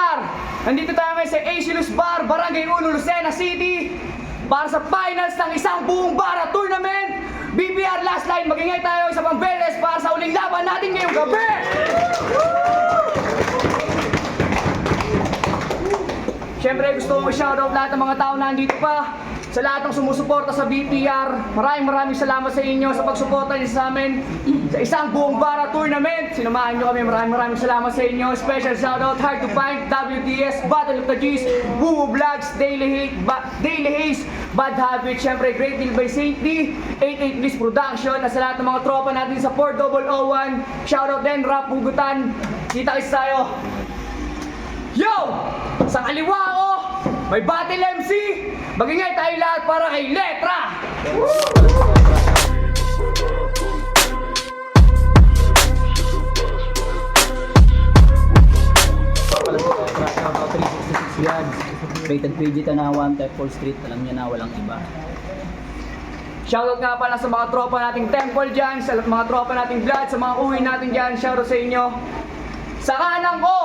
BPR! Nandito tayo ngayon sa Asialus Bar, Barangay 1, Lucena City para sa finals ng isang buong bara tournament. BPR last line, magingay tayo isa pang beses para sa uling laban natin ngayong gabi! Siyempre gusto kong i-shoutout lahat ng mga tao na nandito pa, sa lahat ng sumusuporta sa BPR. Maraming salamat sa inyo sa pagsuporta niyo sa amin sa isang buong bara tournament. Sinamahan niyo kami, maraming salamat sa inyo. Special shoutout, Hard to Find, WDS, Battle of the G's, Woo Vlogs, Daily Haze, Bad Habit, siyempre Great Deal by Saint D, 88 Bliss Production, na sa lahat ng mga tropa natin sa 4001. Shoutout din, Rap Hugutan. Kita-kits tayo. Yo! Sa kaliwa ko, may Battle MC! Magingay tayo lahat para kay Letra! Rated PG Tanawan, Type 4 Street, alam niya na walang iba. Shoutout nga pala sa mga tropa nating Temple dyan, sa mga tropa nating Blood, sa mga uwi natin dyan, shoutout sa inyo. Sa kanan ko,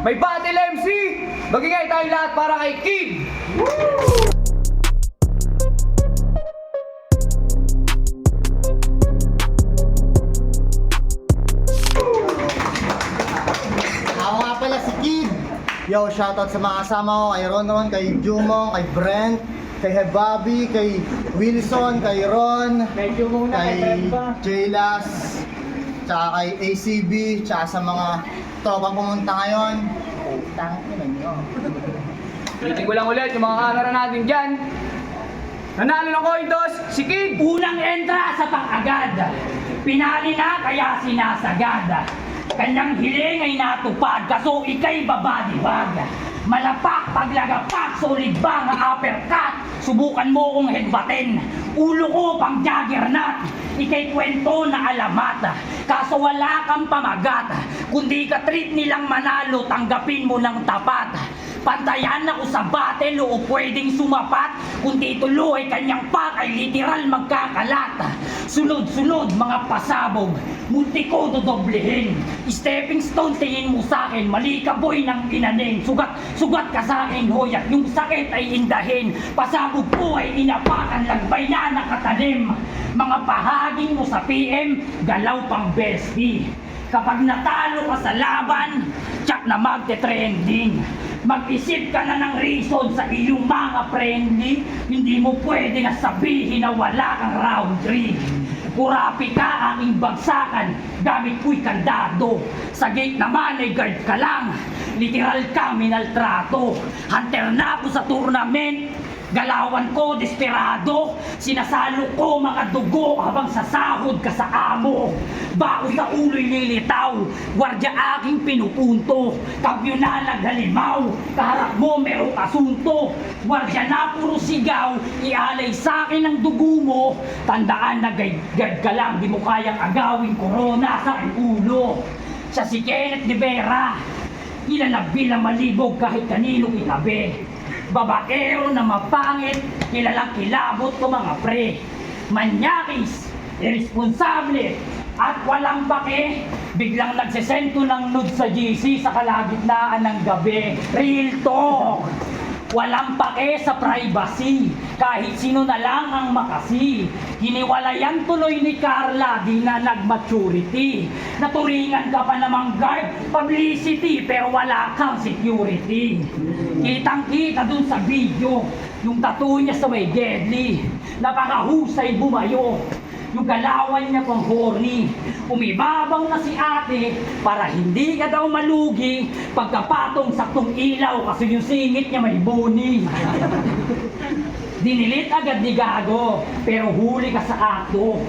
may Battle MC! Magingay tayo lahat para kay Kid! Ako nga pala si Kid. Yo, shoutout sa mga kasama ko, kay Ron, kay Jumong, kay Brent, kay Bobby, kay Wilson, kay Ron, kay Jaylas, tsaka kay ACB, tsaka sa mga tropang pumunta ngayon. Tangin na nyo. Ulitin ko lang ulit yung mga camera natin dyan. Nanalo ng coin toss, si Kid! Unang entra sa pang-agad. Pinali na kaya sinasagad. Kanyang hiling ay natupad, kaso ika'y babadibag. Malapak, paglagapak, solid bang uppercut. Subukan mo kong headbatin. Ulo ko pang juggernaut. Ika'y kwento na alamat. Kaso wala kang pamagat. Kundi ka treat nilang manalo, tanggapin mo ng tapat. Pantayan ako sa battle o pwedeng sumapat. Kundi tuloy kanyang pak ay literal magkakalat. Sunod-sunod mga pasabog, munti ko dodoblehin. Stepping stone tingin mo sa'kin, mali ka boy ng inaning. Sugat ka sa'kin hoy at yung sakit ay indahin. Pasabog ko ay inapakan, lagbay na nakatanim. Mga pahaging mo sa PM, galaw pang bestie. Kapag natalo ka sa laban, tsak na magte-trending. Mag-isip ka na ng reason sa iyong mga friendly. Hindi mo pwede na sabihin na wala kang round 3. Kurapi ka aking bagsakan, gamit ko'y kandado. Sa gate naman ay guard ka lang, literal ka minaltrato. Hunter na ako sa tournament, galawan ko desperado. Sinasalo ko mga dugo habang sasahod ka sa amo. Bako sa ulo'y lilitaw, gwardya aking pinupunto. Kampyon na naghalimaw, kaharap mo merong asunto. Gwardya na puro sigaw, ialay sa'kin ang dugo mo. Tandaan na gad ka lang, di mo kayang agawin corona sa aking ulo. Siya si Kenneth de Vera, kilala bilang malibog kahit kanino itabi. Babaero na mapangit, kilalang kilabot ko mga pre. Manyakis, irresponsable, at walang pake. Biglang nagsesento ng nude sa GC sa kalagitnaan ng gabi. Real talk! Walang pake sa privacy, kahit sino na lang ang makasi. Hiniwalayan tuloy ni Carla, di na nag-maturity. Naturingan ka pa namang guard, publicity, pero wala kang security. Kitang-kita dun sa video, yung tattoo niya sa may deadly. Napakahusay bumayo, yung galawan niya pang horny. Umibabaw na si ate para hindi ka daw malugi. Pagkapatong saktong ilaw kasi yung singit niya may buni. Dinilit agad ni Gago pero huli ka sa akto.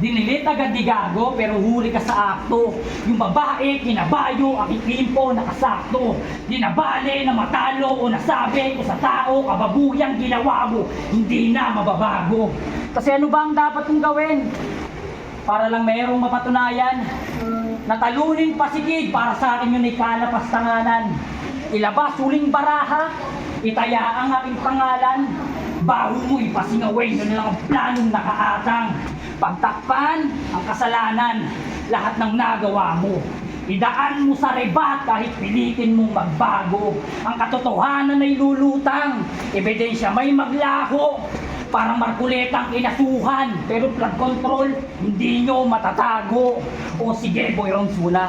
Dinilit agad ni Gago pero huli ka sa akto. Yung babae kinabayo, ang iklimpo nakasakto. Di na bale na matalo o nasabi ko sa tao, kababuyang ginawa mo, hindi na mababago. Kasi ano ba ang dapat kong gawin? Para lang mayroong mapatunayan. Natalunin pa si Kid para sa akin yung ikalapastanganan. Ilabas huling baraha, itaya ang aking pangalan. Baho mo ipasingaway, yun lang ang planong nakaatang. Pagtakpan ang kasalanan, lahat ng nagawa mo. Idaan mo sa rebat kahit pilitin mong magbago. Ang katotohanan ay lulutang, ebidensya may maglaho. Parang markuletang inasuhan, pero flood control, hindi nyo matatago. O sige, Boy Ronsula,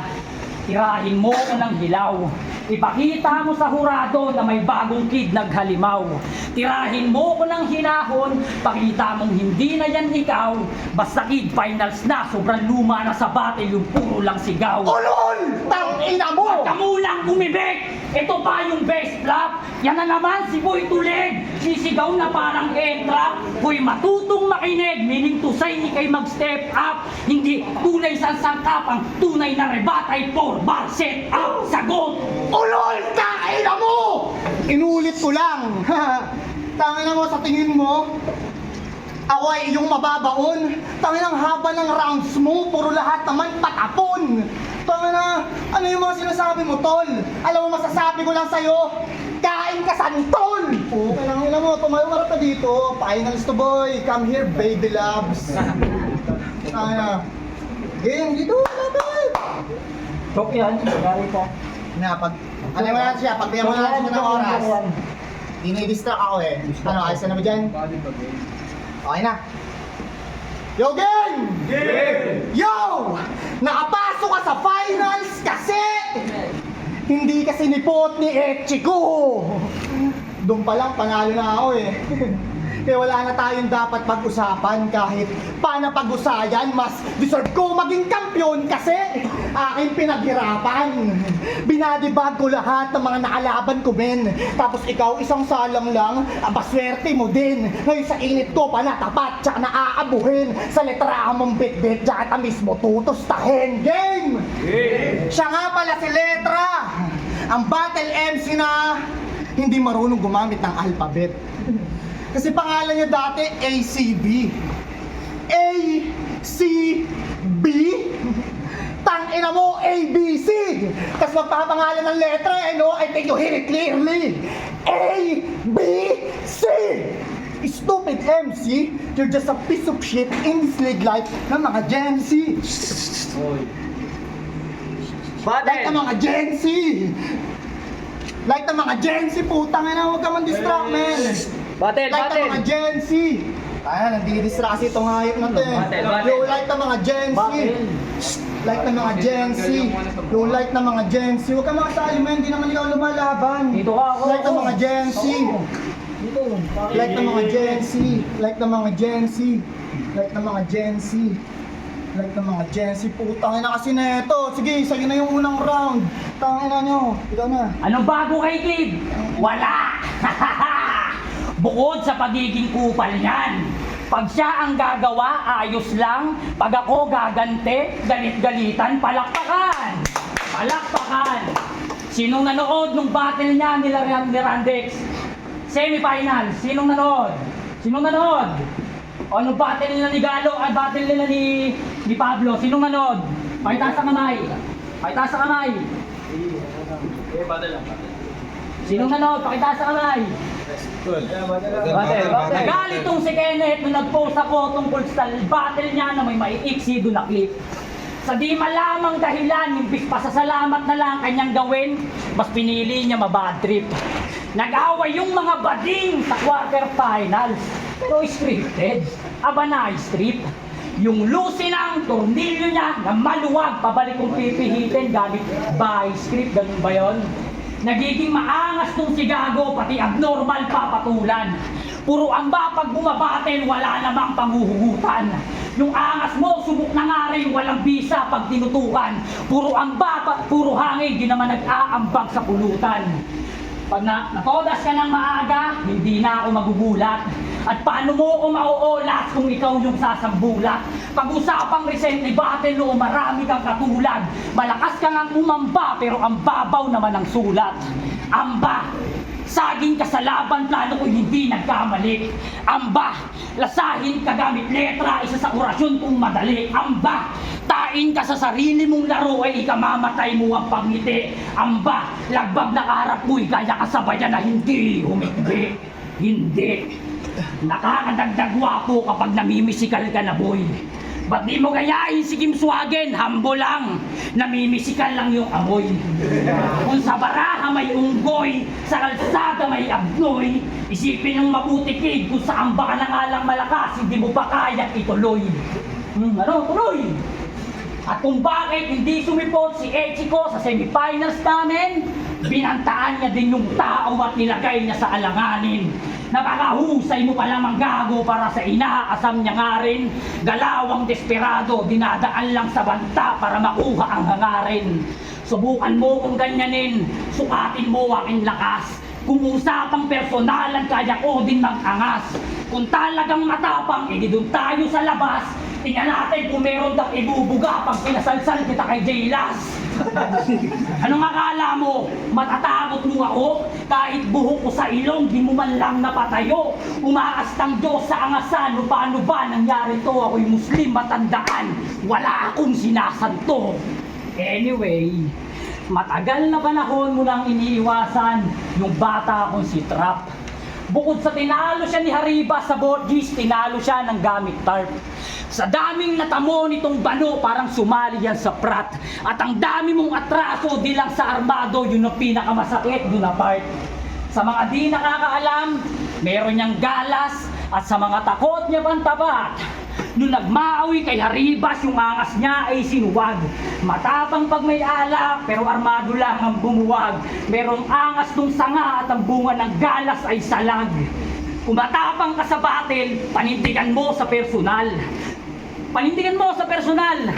tirahin mo ko ng hilaw. Ipakita mo sa hurado na may bagong kid naghalimaw. Tirahin mo ko ng hinahon, pakita mong hindi na yan ikaw. Basta kid, finals na, sobrang luma na sa battle, yung puro lang sigaw. Ulol! Tangina mo! Huwag ka munang umibig! Ito pa yung best flop. Yan na naman si Boy Tulig. Sisigaw na parang entrap. Boy matutong makinig. Meaning to say, ni kay mag-step up. Hindi tunay sa sangkap. Ang tunay na rebat ay 4-bar set up. Sagot! Ulol! Tangina mo! Inulit ko lang. Tangina mo, sa tingin mo, ako ay iyong mababaon. Tangina ang haba ng rounds mo, puro lahat naman patapon. Tangina, ano yung mga sinasabi mo, tol? Alam mo, masasabi ko lang sa'yo, kain ka santol! Okay lang, alam mo, tumayo ka dito. Finals to boy, come here, baby loves. Tangina. Game, dito, lapit! Chok yan, gari ka. Na, ano mo natin siya, pagbigyan mo natin siya ng oras. Dinidistract ako eh. Ano, ayos na ba dyan? Okay na. Yo, gang! Yo! Nakapasok ka sa finals kasi hindi ka sinipot ni Echiko. Doon pa lang, panalo na ako eh. Kaya wala na tayong dapat pag-usapan kahit panapag-usayan, mas deserve ko maging kampiyon kasi aking pinaghirapan. Binadibag ko lahat ng mga nakalaban ko, men. Tapos ikaw isang salang lang, abaswerte mo din. Ngayon sa init ko pa natapat, tsaka naaabuhin. Sa letra mong bit-bit, tsaka tamis mo tutustahin. Game! Siya nga pala si Letra, ang battle MC na hindi marunong gumamit ng alphabet. Kasi pangalan niya dati ACB. ACB? Tangina mo, ABC! Tapos magpapangalan ng letra, no? I think you hear it clearly. ABC! Stupid MC, you're just a piece of shit in this league life ng mga Gen Z. Like ng mga Gen Z! Like ng mga Gen Z, putang ina, huwag ka man distract, man! Battle, Like ng battle. mga Gen Z! Ayan, nandidistra kasi itong hayop na to eh. Battle. Yung like ng mga Gen Z! Like ng mga Gen Z! Yung like ng mga Gen Z! Huwag ka makasali, man, hindi naman ikaw lumalaban! Dito ka ako. Like ng mga Gen Z! Like ng mga Gen Z! Like ng mga Gen Z! Like ng mga Gen Z! Like ng mga Gen Z, putang ina kasi na ito. Sige, sa'yo na yung unang round. Tangin na nyo, ikaw na. Anong bago kay Kid? Wala! Bukod sa pagiging kupal niyan, pag siya ang gagawa, ayos lang. Pag ako gagante, galit-galitan, palakpakan! Palakpakan! Sinong nanood nung battle niya nila ni Randex? Semifinal, sinong nanood? Sinong nanood? O nung battle nila ni Galo, at battle nila ni Pablo, sinong nanood? Pakitaas sa kamay! Pakitaas sa kamay! Sinong nanood? Pakitaas sa kamay! Nagalit tong si Kenneth nung nag-post ako tungkol sa battle niya na may maiiksi doon na clip. Sa di malamang dahilan, imbis pasasalamat na lang kanyang gawin, mas pinili niya mabad trip. Nag-away yung mga bading sa quarterfinals, pero scripted. Aba na strip. Yung lusi ng tornilyo niya na maluwag, pabalik kong pipihitin gamit by script, ganun ba yun? Nagiging maangas tong si Gago, pati abnormal papatulan. Puro amba pag bumabatel, wala namang panghuhugutan. Yung angas mo, subok na nga rin, walang bisa pag tinutukan. Puro amba, puro hangin, di naman nag-aambag sa pulutan. Pag natodas ka ng maaga, hindi na ako magugulat. At paano mo ako mauulat kung ikaw yung sasambulat? Pag-usapang recently battle o marami kang katulad. Malakas ka ngang umamba pero ang babaw naman ang sulat. Amba, saging ka sa laban, plano ko hindi nagkamali. Amba, lasahin ka gamit letra, isa sa orasyon kung madali. Amba, tain ka sa sarili mong laro ay ikamamatay mo ang pangiti. Amba, lagbag na kaharap mo'y kaya kasabayan na hindi humigbi. Hindi. Nakakadagdag wapo kapag namimisikal ka na, boy. Ba't di mo gayain si Kim Swagen? Hambo lang. Namimisikan lang yung amoy. Kung sa baraha may unggoy, sa kalsada may abnoy, isipin ng mabuti kid kung saan ba ka na nga lang malakas, hindi mo pa kaya ituloy. Tuloy! At kung bakit hindi sumipot si Echiko sa semifinals namin, binantaan niya din yung tao at nilagay niya sa alanganin. Napakahusay mo pala manggago para sa inaasam niya nga rin. Galawang desperado, dinadaan lang sa banta para makuha ang hangarin. Subukan mo kung ganyanin, sukatin mo aking lakas. Kung usapang personalan, kaya ko din mag-angas. Kung talagang matapang, edi doon tayo sa labas. Tingnan natin kung meron kang ibubuga pag pinasalsal kita kay Jaylas. Anong akala mo? Matatakot mo ako? Kahit buhok ko sa ilong, di mo man lang napatayo. Umaastang Diyos sa angasan, o paano ba nangyari to? Ako'y Muslim, matandaan. Wala akong sinasanto. Anyway, matagal na panahon mo nang iniiwasan yung bata akong si Trap. Bukod sa tinalo siya ni Hariba sa Borgis, tinalo siya ng gamit tarp. Sa daming natamo nitong bano, parang sumali yan sa prat. At ang dami mong atraso, di lang sa armado, yun ang pinakamasakit, yun na part. Sa mga di nakakaalam, meron niyang galas, at sa mga takot niya pang tapat. Nung nagmaawi kay Haribas, yung angas niya ay sinuwag. Matapang pag may alak, pero armado lang ang bumuwag. Merong angas nung sanga at ang bunga ng galas ay salag. Kung matapang ka sa battle, panindigan mo sa personal. Panindigan mo sa personal.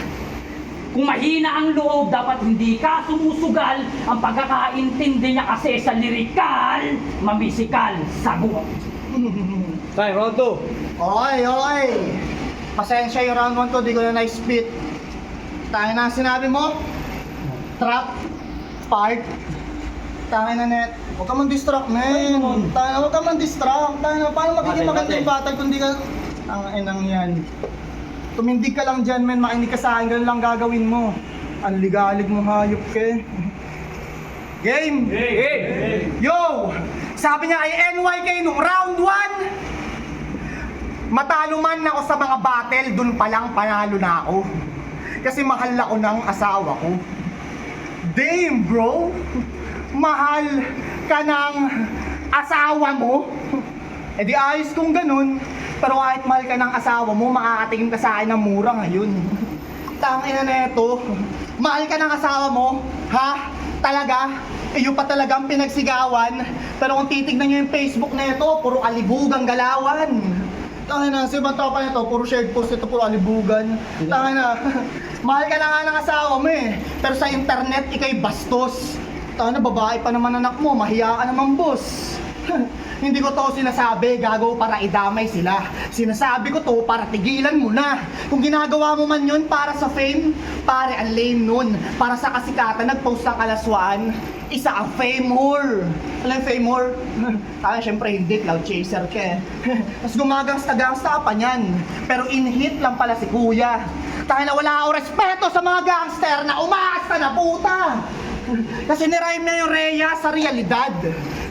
Kung mahina ang loob, dapat hindi ka sumusugal. Ang pagkakaintindi niya kasi sa lirikal, mamisikal, sagot. Tay, round 2. Oy! Pasensya yung round 1 ko, di ko na na-spit. Tayo na ang sinabi mo. Trap. Part. Tayo na net. Huwag ka man distract, men. Huwag ka man distract. Paano magiging maganda yung battle kung di ka... Ang enang yan. Tumindig ka lang dyan, men. Makinig ka sa akin. Ganun lang gagawin mo. Ang ligalig mo, hayop ke. Game! Yo! Sabi niya ay NYK nung round 1. Matalo man ako sa mga battle, dun pa lang panalo na ako. Kasi mahal ako ng asawa ko. Damn, bro! Mahal ka ng asawa mo? Eh di ayos kung ganun. Pero kahit mahal ka ng asawa mo, makakatingin ka sa akin ng mura ngayon. Tangina na ito. Mahal ka ng asawa mo? Ha? Talaga? Iyo pa talagang pinagsigawan. Pero kung titignan nyo yung Facebook na ito, puro alibugang galawan. Tangina na, si ibang tropa nito, puro shared post ito, puro alibugan. Tangina na, mahal ka na nga ng asawa mo eh. Pero sa internet, ikay bastos. Tangina na, babae pa naman anak mo, mahiya ka naman boss. Hindi ko to sinasabi, gago, para idamay sila. Sinasabi ko to para tigilan mo na. Kung ginagawa mo man yun para sa fame, pare, ang lame nun. Para sa kasikatan, nag-post ng kalaswaan, isa ang fame whore. Alam yung fame whore? Syempre hindi, cloud chaser ka eh. Tapos gumagangsta-gangsta pa niyan. Pero in-hit lang pala si kuya. Tayo na wala akong respeto sa mga gangster na umaasta na puta. Kasi nirhyme na yung Rhea sa realidad.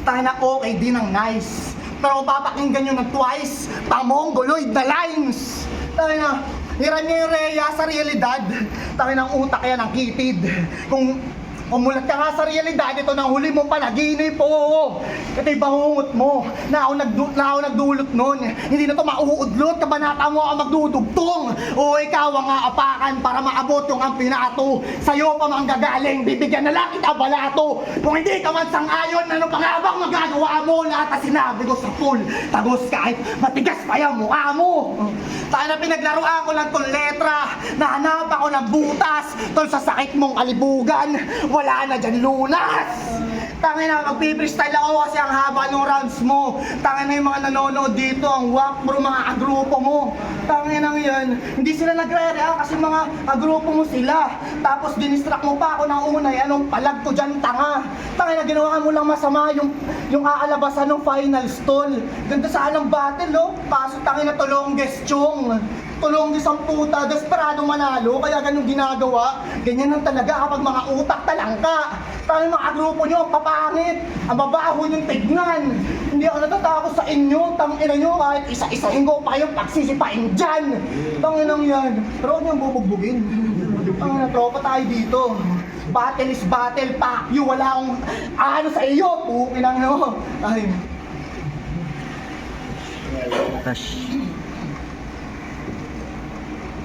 Tayo na okay din ang nice. Pero kung papakinggan nyo ng twice, pamongoloid na lines. Tayo na, nirhyme na yung Rhea sa realidad. Tayo na ang utak yan ang kitid. Kung umulat ka nga sa realidad, ito nang huli mong panaginip, oo. Ito yung bangungot mo, na ako nagdulot nun. Hindi na to mauudlot, kabanata mo ang magdudugtong. O ikaw ang aapakan para maabot yung ampinato. Sa'yo pa mang gagaling, bibigyan na lang kita balato. Kung hindi ka man sang-ayon, ano pa nga bang magagawa mo? Lahat na sinabi ko sa pool, tagos kahit matigas pa yung mukha mo. Tayo na pinaglaruan ko lang tong letra, nahanap ako ng butas, tol sa sakit mong kalibugan. Wala na dyan lunas! Tangin na, magpipistyle ako kasi ang haba ng rounds mo. Tangin na yung mga nanonood dito, ang wak bro, mga agrupo mo. Tangin na yan, hindi sila nagre-react kasi mga agrupo mo sila. Tapos dinistract mo pa ako ng una, anong palag ko dyan, tanga. Tangin na, ginawa mo lang masama yung aalabasan ng final stall. Ganda sa alang battle, oh. Paso tangin na to longest chong. tulong isang puta, desperado manalo, kaya ganun ginagawa. Ganyan lang talaga kapag mga utak talangka. Tayo mga grupo nyo, ang papangit, ang babaho yung tignan. Hindi ako natatakot sa inyo, tangina nyo, kahit isa-isahin ko pa yung pagsisipain dyan. Tanginang yan. Pero huwag niyang bubugbugin. Ang tropa tayo dito. Battle is battle, fuck you, wala akong ano sa iyo, pukinang nyo. Ay.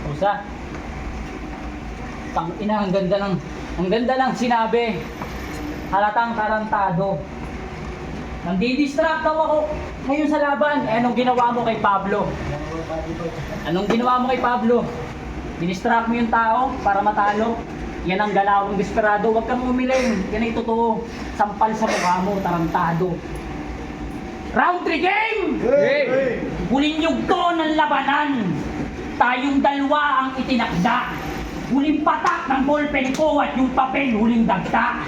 Usa. Tangina, ang ganda lang sinabi. Halatang tarantado. Nandidistract daw ako ngayon sa laban. Eh, anong ginawa mo kay Pablo? Anong ginawa mo kay Pablo? Dinistract mo yung tao para matalo. Yan ang galawang desperado. Huwag kang umiling. Yan ay totoo. Sampal sa mukha mo, tarantado. Round 3 game! Hey! Huling yugto ng labanan. Tayong dalawa ang itinakda. Huling patak ng ballpen ko at yung papel huling dagta.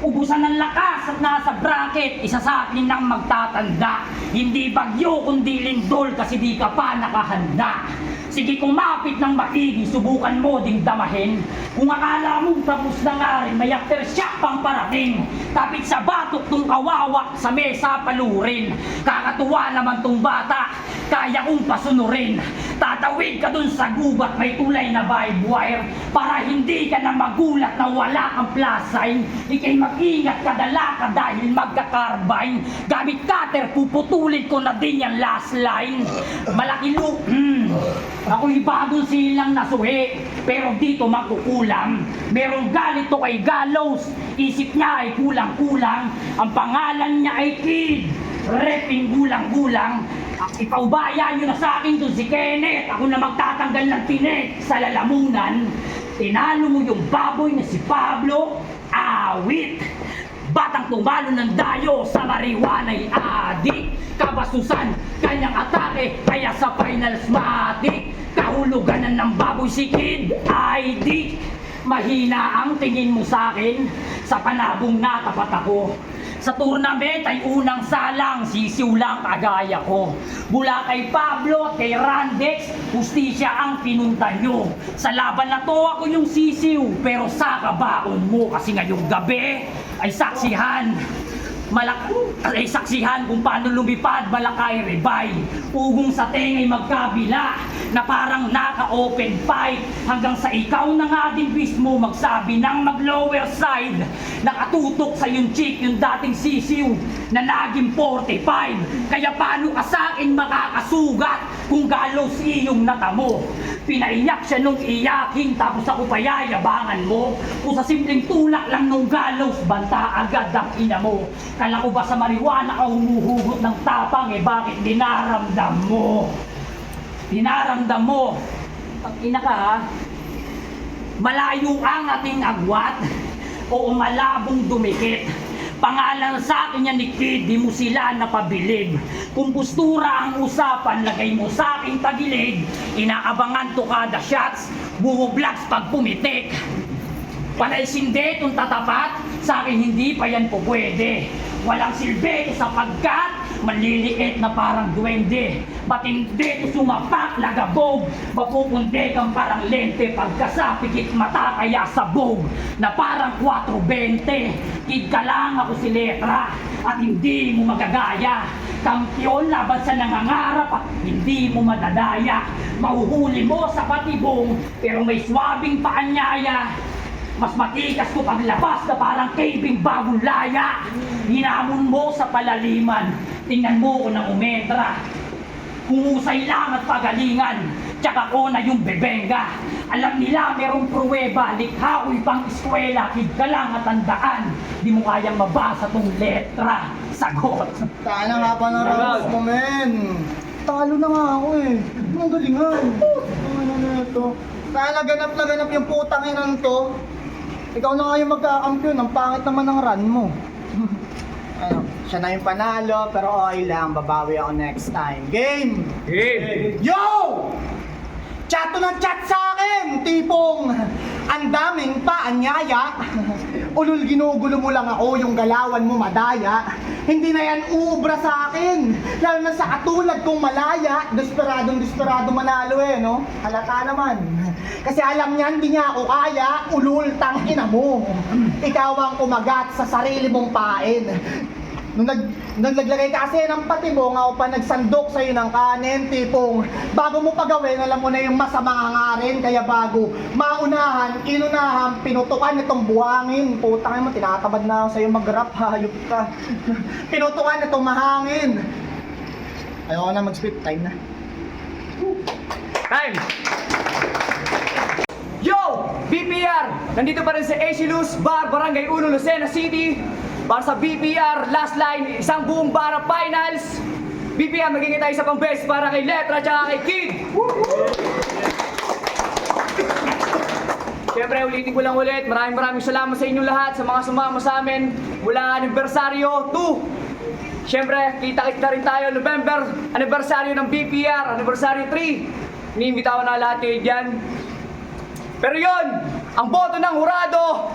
Ubusan ng lakas at nasa bracket, isa sa akin ang magtatanda. Hindi bagyo kundi lindol kasi di ka pa nakahanda. Sige kumapit ng maigi, subukan mo ding damahin. Kung akala mong tapos na nga rin, may aftershock pang parating. Tapit sa batok tong kawawa, sa mesa palurin. Kakatuwa naman tong bata, kaya kong pasunurin. Tatawid ka dun sa gubat, may tulay na vibe wire. Para hindi ka na magulat na wala kang plus sign. Ika'y mag-ingat kadala ka dahil magka-carbine. Gamit cutter, puputulin ko na din yung last line. Malaki look, ako'y bagong silang nasuhi, pero dito magkukulang. Merong galit to kay Gallows, isip niya ay kulang-kulang. Ang pangalan niya ay Kid, reping gulang-gulang. Ipaubaya nyo na sa akin dun si Kenneth, ako na magtatanggal ng tinik sa lalamunan. Tinalo mo yung baboy na si Pablo, awit. Batang tumalo ng dayo sa marijuana'y adik. Kabasusan, kanyang atake, kaya sa finals matik. Kahuluganan ng baboy si Kid, ID. Mahina ang tingin mo sa akin, sa panabong natapat ako. Sa tournament ay unang salang, sisiw lang kagaya ko. Mula kay Pablo at kay Randex, hustisya ang pinunta nyo. Sa laban na to ako yung sisiw, pero sa kabaon mo kasi ngayong gabi ay saksihan. Ay saksihan kung paano lumipad Malakay Rebay. Ugong sa tengay magkabila na parang naka-open fight. Hanggang sa ikaw na nga din mismo magsabi ng mag-lower side. Nakatutok sa yung chick yung dating sisiw na naging 45. Kaya paano ka sa akin makakasugat kung Gallows iyong natamo? Pinaiyak siya nung iyakin tapos ako pa yayabangan mo. Kung sa simpleng tulak lang nung Gallows, banta agad ang ina mo. Kala ko ba sa marijuana ka humuhugot ng tapang, eh bakit dinaramdam mo? Dinaramdam mo. Ina ka ha? Malayo ang ating agwat o malabong dumikit. Pangalan sa akin yan ni Kid, di mo sila napabilib. Kung postura ang usapan, lagay mo sa aking tagilid. Inaabangan to kada shots, buho vlogs pag pumitik. Panay sindi itong tatapat, sa akin hindi pa yan po pwede. Walang silbi sapagkat maliliit na parang duwende. Matindi ito sumapak, lagabog. Mapupunde kang parang lente pagkasapikit mata kaya sabog. Na parang 420. Kid ka lang ako si letra at hindi mo magagaya. Kampiyon laban sa nangangarap at hindi mo madadaya. Mahuhuli mo sa patibong pero may swabing paanyaya. Mas matikas ko paglabas na parang caving bagong laya. Hinamon mo sa palaliman, tingnan mo ko ng umetra. Humusay lang at pagalingan, tsaka ko na yung bebenga. Alam nila merong pruweba, likha ko'y pang eskwela. Kid ka lang at tandaan, di mo kayang mabasa tong letra. Sagot. Tayo na nga pa ng rounds mo, men. Talo na nga ako eh. Ang galingan. Ano na ito? Tayo naganap yung putang inang to. Ikaw na nga yung magkakampiyon, ang pangit naman ng run mo. Ano, siya na yung panalo, pero okay lang, babawi ako next time. Game! Game! Yo! Chat to ng chat sa akin! Tipong, ang daming paanyaya. Ulul ginugulo mo lang ako, yung galawan mo madaya. Hindi na yan uubra sa akin. Lalo na sa katulad kong malaya, desperado manalo no? Halata naman. Kasi alam niyan, di niya ako kaya, ulultang ina mo. Ikaw ang kumagat sa sarili mong pain. Nung naglagay ka kasi ng patibong, ako pa nagsandok sa'yo ng kanin, tipong bago mo pagawin, alam mo na yung masamang hangarin, kaya bago maunahan, inunahan, pinutukan itong buhangin. Putang mo, tinatamad na ako sa'yo mag-rap, hayop ka. Pinutukan itong mahangin. Ayoko na mag-spit, time na. Time! Yo! BPR! Nandito pa rin si AC Luz Bar, Barangay 1, Lucena City. Para sa BPR, last line, isang buong bara finals. BPR, magiging tayo isa pang best para kay Letra at kay Kid. Siyempre, ulitin ko lang ulit, maraming salamat sa inyong lahat, sa mga sumama sa amin mula anibersaryo 2. Siyempre, kita-kita rin tayo November, anibersaryo ng BPR, anibersaryo 3. Iniimbitaw na lahat kayo dyan. Pero yun, ang boto ng hurado,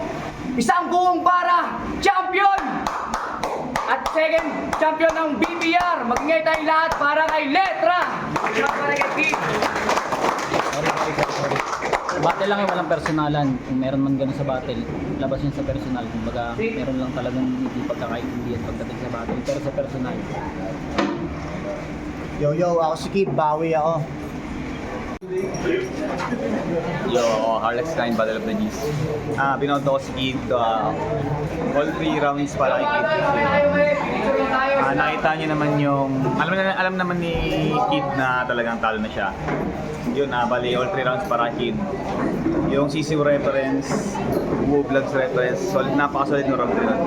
isang buong bara, champion! At second champion ng BPR, magingay tayong lahat para kay Letra! Para kay Kid. Battle lang walang personalan. Kung meron man ganun sa battle, labas yun sa personal. Kumbaga, meron lang talagang hindi pagkakaintindihan pagdating sa battle. Pero sa personal, Yo, ako si Kid, bawi ako. Yo, Harlex Kind, Battle of the G's. Binoto ko si Kid, all 3 rounds para kay Kid. Nakita niyo naman yung, alam naman ni Kid na talagang talo na siya. Yun, bali all 3 rounds para kay Kid. Yung CCU reference, Woo Vlogs reference, solid, napaka-solid ng round 3 nun.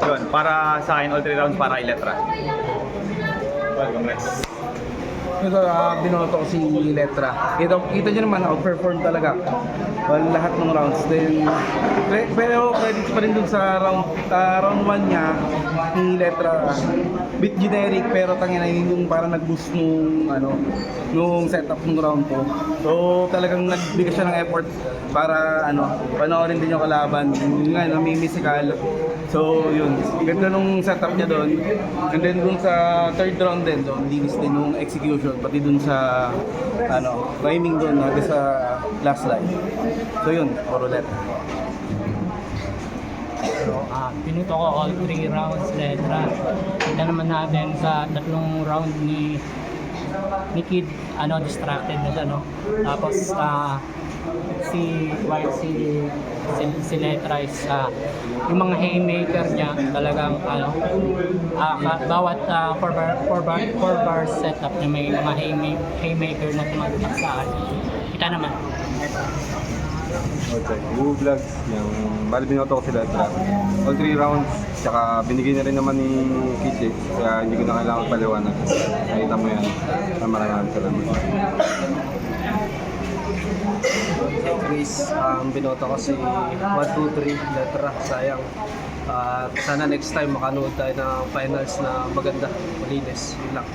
Yun, para sa akin, all 3 rounds para kay Letra. Welcome, Rex. Ito, binoto ko si Letra. Kita nyo naman, outperform talaga. Well, lahat ng rounds. Then, pero credits pa rin dun sa round 1 niya ni Letra. Bit generic, pero tangina yun yung parang nag-boost nung setup ng round ko. So, talagang nagbigay siya ng effort para panoorin din yung kalaban. Yung nga, namimisikal. So, yun. Ganda nung setup niya doon. And then dun sa third round din, doon, linis din nung execution. Pati dun sa, timing doon, hanggang sa last line. So, yun. Puro Letra. pinuto ko all 3 rounds Letra. Kita naman natin sa tatlong round ni Kid, distracted na siya, no? Tapos, si Letra is yung mga haymaker niya talagang bawat 4 bar setup niya may mga haymaker na tumatatak sa akin. Kita naman. Okay, Woo Vlogs, yung bali binoto ko sila Letra. All 3 rounds, tsaka binigay na rin naman ni Kid kaya hindi ko na kailangan paliwanag. Nakita mo yan. Maraming salamat. Chris, binoto ko si 1, 2, 3 Letra, sayang. Sana next time makanood tayo ng finals na maganda, malinis, yun lang.